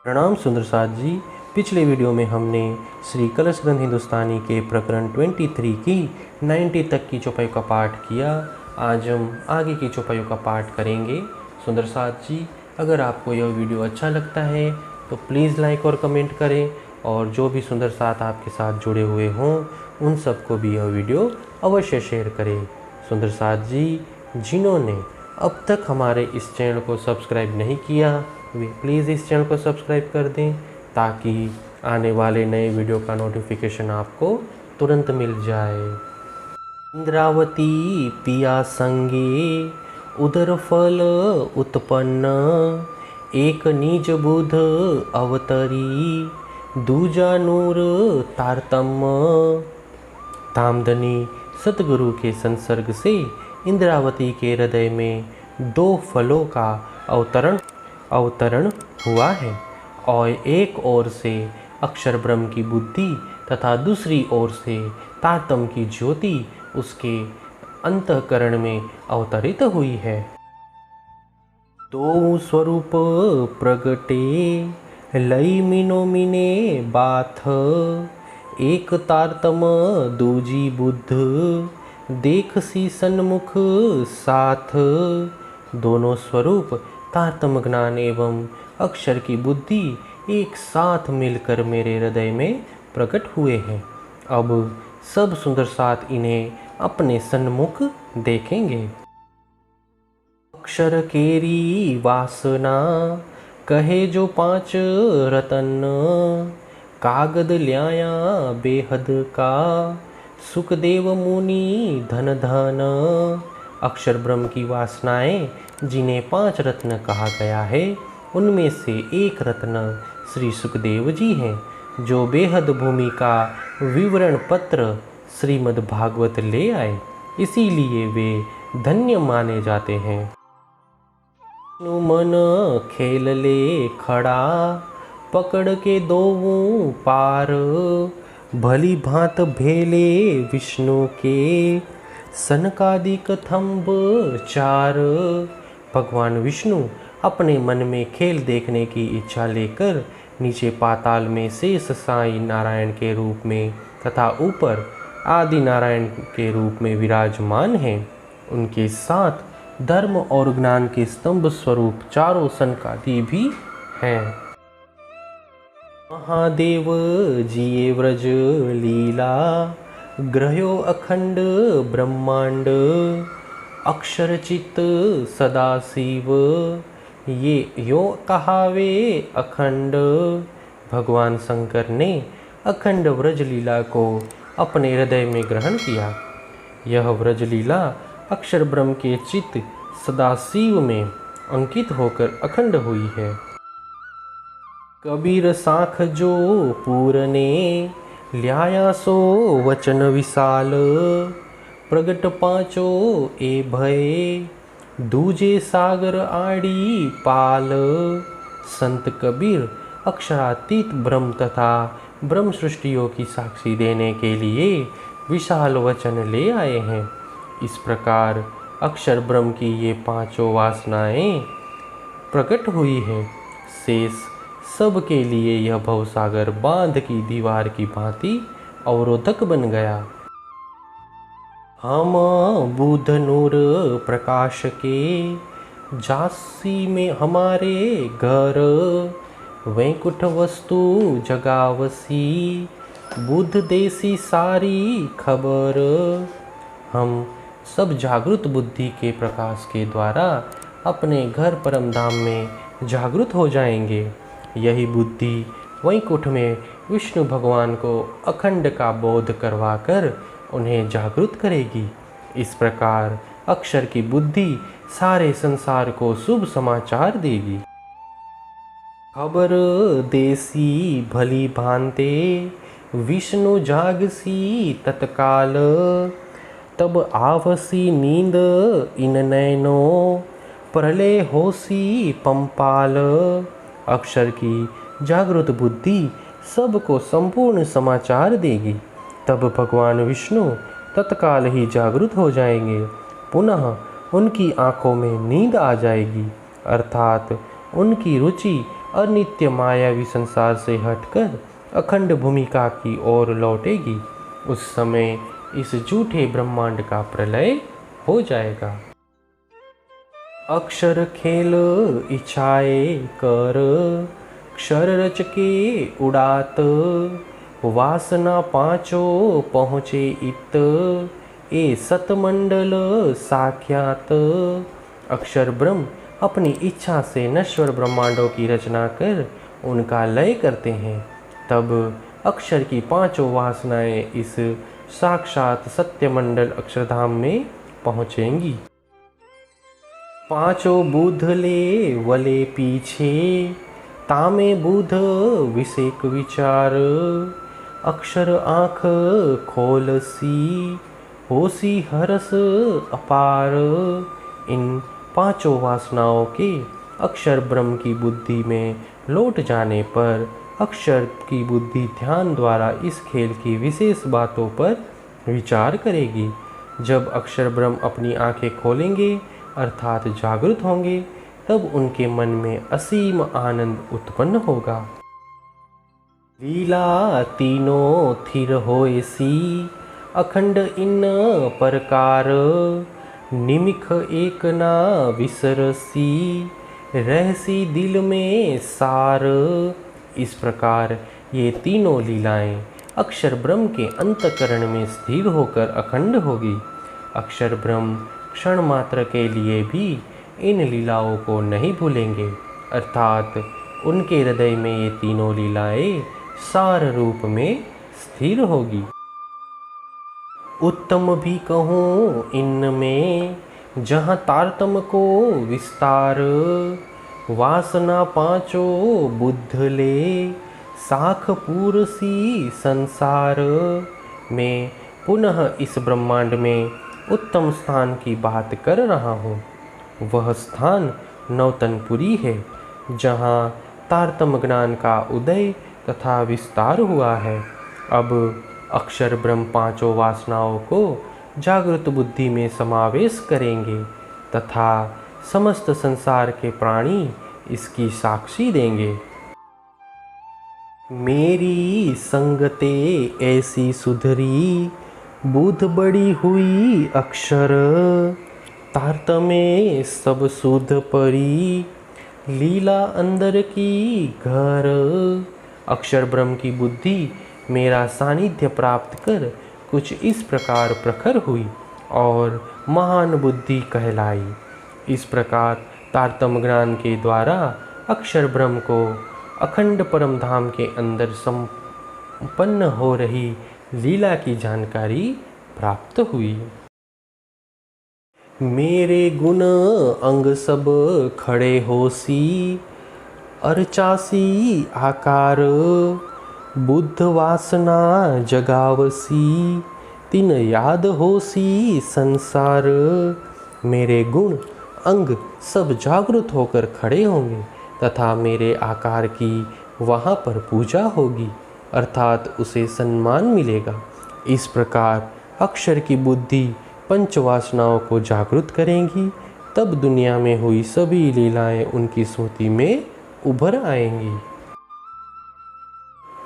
प्रणाम सुंदर साथ जी। पिछले वीडियो में हमने श्री कलश ग्रंथ हिंदुस्तानी के प्रकरण 23 की 90 तक की चौपाई का पाठ किया। आज हम आगे की चौपाइयों का पाठ करेंगे। सुंदर साथ जी, अगर आपको यह वीडियो अच्छा लगता है तो प्लीज़ लाइक और कमेंट करें, और जो भी सुंदर साथ आपके साथ जुड़े हुए हों उन सबको भी यह वीडियो अवश्य शेयर करें। सुंदर साथ जी, जिन्होंने अब तक हमारे इस चैनल को सब्सक्राइब नहीं किया वे प्लीज़ इस चैनल को सब्सक्राइब कर दें, ताकि आने वाले नए वीडियो का नोटिफिकेशन आपको तुरंत मिल जाए। इंद्रावती पिया संगे उदर फल उत्पन्न, एक निज बुध अवतरी दूजा नूर तारतम्य। तामदनी सतगुरु के संसर्ग से इंद्रावती के हृदय में दो फलों का अवतरण हुआ है, और एक ओर से अक्षर ब्रह्म की बुद्धि तथा दूसरी ओर से तारतम्य की ज्योति उसके अंतःकरण में अवतरित हुई है। दो स्वरूप प्रगटे लई मिनो मिने बाथ, एक तारतम दूजी बुद्ध देख सी सन्मुख साथ। दोनों स्वरूप तारतम ज्ञान एवं अक्षर की बुद्धि एक साथ मिलकर मेरे हृदय में प्रकट हुए हैं। अब सब सुंदर साथ इन्हें अपने सन्मुख देखेंगे। अक्षर केरी वासना कहे जो पांच रतन, कागद ल्याया बेहद का सुखदेव मुनि धन धन। अक्षर ब्रह्म की वासनाएं जिन्हें पांच रत्न कहा गया है, उनमें से एक रत्न श्री सुखदेव जी हैं, जो बेहद भूमि का विवरण पत्र श्रीमद् भागवत ले आए, इसीलिए वे धन्य माने जाते हैं। मन खेल ले खड़ा पकड़ के दोवों पार, भली भांत भेले विष्णु के सनकादिक थंब चार। भगवान विष्णु अपने मन में खेल देखने की इच्छा लेकर नीचे पाताल में शेष साई नारायण के रूप में तथा ऊपर आदि नारायण के रूप में विराजमान हैं। उनके साथ धर्म और ज्ञान के स्तंभ स्वरूप चारों सनकादि भी हैं। महादेव जिये व्रज लीला ग्रह्यो अखंड ब्रह्मांड, अक्षर चित्त सदा शिव ये यो कहावे अखंड। भगवान शंकर ने अखंड व्रज लीला को अपने हृदय में ग्रहण किया। यह व्रज लीला अक्षर ब्रह्म के चित्त सदाशिव में अंकित होकर अखंड हुई है। कबीर साख जो पूरने ल्याया सो वचन विशाल, प्रगट पांचो ए भय दूजे सागर आड़ी पाल। संत कबीर अक्षरातीत ब्रह्म तथा ब्रह्म सृष्टियों की साक्षी देने के लिए विशाल वचन ले आए हैं। इस प्रकार अक्षर ब्रह्म की ये पांचों वासनाएं प्रकट हुई हैं। शेष सब के लिए यह भवसागर बांध की दीवार की भांति अवरोधक बन गया। हम बुध नूर प्रकाश के जासी में हमारे घर, वैकुंठ वस्तु जगावसी बुध देसी सारी खबर। हम सब जागृत बुद्धि के प्रकाश के द्वारा अपने घर परम धाम में जागृत हो जाएंगे। यही बुद्धि वैकुंठ में विष्णु भगवान को अखंड का बोध करवाकर उन्हें जागृत करेगी। इस प्रकार अक्षर की बुद्धि सारे संसार को शुभ समाचार देगी। खबर देसी भली भांते विष्णु जागसी तत्काल, तब आवसी नींद इन नैनो प्रलय होसी पंपाल। अक्षर की जागृत बुद्धि सबको संपूर्ण समाचार देगी। तब भगवान विष्णु तत्काल ही जागृत हो जाएंगे। पुनः उनकी आँखों में नींद आ जाएगी, अर्थात उनकी रुचि अनित्य मायावी संसार से हटकर अखंड भूमिका की ओर लौटेगी, उस समय इस झूठे ब्रह्मांड का प्रलय हो जाएगा। अक्षर खेल इच्छाए कर, क्षर रच के उड़ात, वासना पांचो पहुँचे इत, ए सतमंडल साख्यात। अक्षर ब्रह्म अपनी इच्छा से नश्वर ब्रह्मांडों की रचना कर उनका लय करते हैं, तब अक्षर की पांचों वासनाएं इस साक्षात सत्यमंडल अक्षरधाम में पहुँचेंगी। पांचों बुध ले वले पीछे, तामे बुध विषेक विचार, अक्षर आँख खोलसी, होसी हरस अपार। इन पांचों वासनाओं के अक्षर ब्रह्म की बुद्धि में लौट जाने पर अक्षर की बुद्धि ध्यान द्वारा इस खेल की विशेष बातों पर विचार करेगी। जब अक्षर ब्रह्म अपनी आंखें खोलेंगे अर्थात जागृत होंगे, तब उनके मन में असीम आनंद उत्पन्न होगा। लीला तीनों थिर होएसी, अखंड इन प्रकार, निमिख एक ना विसरसी, रहसी दिल में सार। इस प्रकार ये तीनों लीलाएं अक्षर ब्रह्म के अंतःकरण में स्थिर होकर अखंड होगी। अक्षर ब्रह्म क्षण मात्र के लिए भी इन लीलाओं को नहीं भूलेंगे, अर्थात उनके हृदय में ये तीनों लीलाएं सार रूप में स्थिर होगी। उत्तम भी कहूँ इनमें, जहाँ तारतम को विस्तार, वासना पांचों बुद्ध ले, साख पूरसी संसार। मैं पुनः इस ब्रह्मांड में उत्तम स्थान की बात कर रहा हूँ। वह स्थान नौतनपुरी है, जहाँ तारतम ज्ञान का उदय तथा विस्तार हुआ है। अब अक्षर ब्रह्म पांचों वासनाओं को जागृत बुद्धि में समावेश करेंगे तथा समस्त संसार के प्राणी इसकी साक्षी देंगे। मेरी संगते ऐसी सुधरी, बुध बड़ी हुई अक्षर, तारतमे सब सुध परी, लीला अंदर की घर। अक्षर ब्रह्म की बुद्धि मेरा सानिध्य प्राप्त कर कुछ इस प्रकार प्रखर हुई और महान बुद्धि कहलाई। इस प्रकार तारतम ज्ञान के द्वारा अक्षर ब्रह्म को अखंड परम धाम के अंदर संपन्न हो रही लीला की जानकारी प्राप्त हुई। मेरे गुण अंग सब खड़े होसी, अर्चासी आकार, बुद्ध वासना जगावसी, तिन याद होसी संसार। मेरे गुण अंग सब जागृत होकर खड़े होंगे तथा मेरे आकार की वहाँ पर पूजा होगी, अर्थात उसे सम्मान मिलेगा। इस प्रकार अक्षर की बुद्धि पंचवासनाओं को जागृत करेंगी, तब दुनिया में हुई सभी लीलाएं उनकी स्मृति में उभर आएंगी।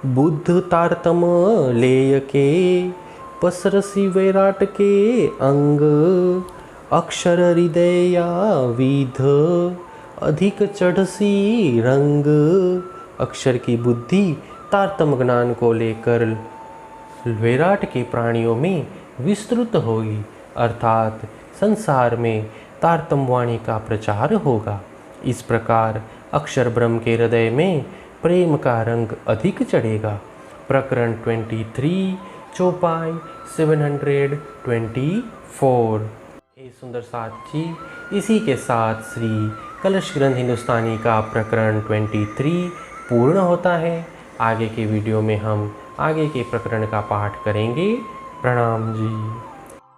बुद्ध तारतम लेय के, पसरसी वैराट के अंग, अक्षर हृदया विध, अधिक चढ़सी रंग। अक्षर की बुद्धि तारतम ज्ञान को लेकर वैराट के प्राणियों में विस्तृत होगी, अर्थात संसार में तारतम वाणी का प्रचार होगा। इस प्रकार अक्षर ब्रह्म के हृदय में प्रेम का रंग अधिक चढ़ेगा। प्रकरण 23 चौपाई 724। हे सुंदर साथी, इसी के साथ श्री कलश ग्रंथ हिंदुस्तानी का प्रकरण 23 पूर्ण होता है। आगे के वीडियो में हम आगे के प्रकरण का पाठ करेंगे। प्रणाम जी।